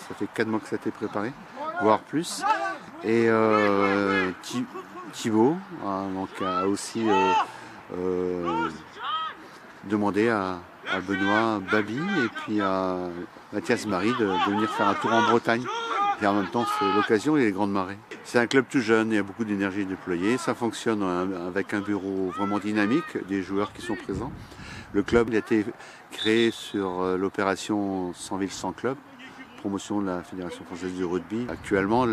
ça fait 4 mois que ça a été préparé, voire plus. Et Thibaut donc, a aussi demandé à Benoît Babi et puis à Mathias Marie de venir faire un tour en Bretagne. Et en même temps, c'est l'occasion et les grandes marées. C'est un club tout jeune, il y a beaucoup d'énergie déployée. Ça fonctionne avec un bureau vraiment dynamique, des joueurs qui sont présents. Le club il a été créé sur l'opération 100 villes 100 clubs, promotion de la Fédération française du rugby. Actuellement,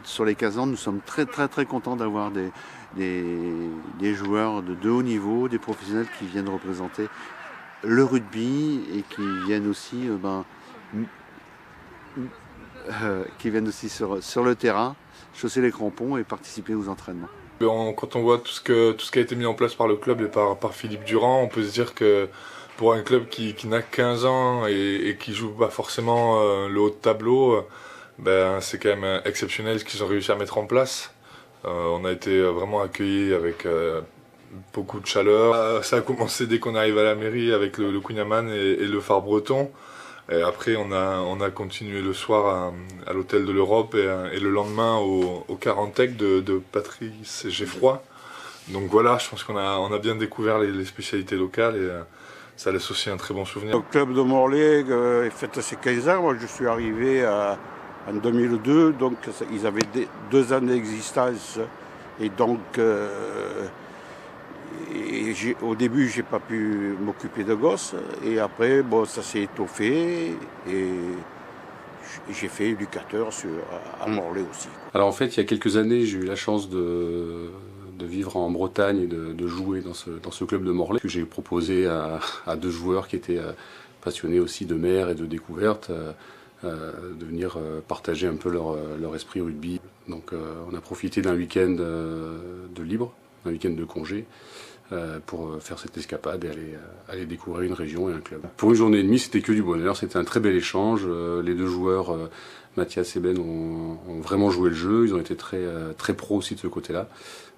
sur les 15 ans, nous sommes très contents d'avoir des joueurs de haut niveau, des professionnels qui viennent représenter le rugby et qui viennent aussi sur le terrain, chausser les crampons et participer aux entraînements. Quand on voit tout ce qui a été mis en place par le club et par Philippe Durand, on peut se dire que pour un club qui n'a 15 ans et qui joue pas forcément le haut de tableau, c'est quand même exceptionnel ce qu'ils ont réussi à mettre en place. On a été vraiment accueillis avec beaucoup de chaleur. Ça a commencé dès qu'on arrive à la mairie avec le Cunyaman et le phare breton. Et après, on a continué le soir à l'hôtel de l'Europe et le lendemain au Carantec de Patrice Geffroy. Donc voilà, je pense qu'on a bien découvert les spécialités locales et ça laisse aussi un très bon souvenir. Le club de Morlaix fête ses 15 ans. Moi, je suis arrivé en 2002, donc ils avaient 2 ans d'existence. Et donc, au début, j'ai pas pu m'occuper de gosses. Et après, ça s'est étoffé. Et j'ai fait éducateur à Morlaix aussi. Alors en fait, il y a quelques années, j'ai eu la chance de vivre en Bretagne et de jouer dans ce club de Morlaix que j'ai proposé à 2 joueurs qui étaient passionnés aussi de mer et de découverte de venir partager un peu leur esprit rugby. Donc on a profité d'un week-end de libre, un week-end de congé pour faire cette escapade et aller découvrir une région et un club. Pour une journée et demie, c'était que du bonheur, c'était un très bel échange. Les 2 joueurs, Mathias et Ben, ont vraiment joué le jeu, ils ont été très pros aussi de ce côté-là.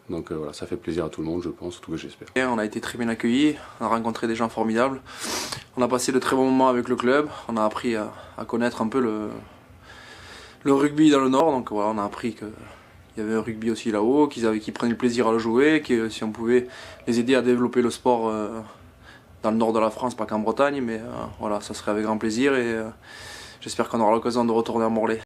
Donc voilà, ça fait plaisir à tout le monde, je pense, en tout cas j'espère. On a été très bien accueillis, on a rencontré des gens formidables. On a passé de très bons moments avec le club, on a appris à connaître un peu le rugby dans le Nord. Donc voilà, on a appris qu'il y avait un rugby aussi là-haut, qu'ils prenaient le plaisir à le jouer, que si on pouvait les aider à développer le sport dans le nord de la France, pas qu'en Bretagne, mais voilà, ça serait avec grand plaisir et j'espère qu'on aura l'occasion de retourner à Morlaix.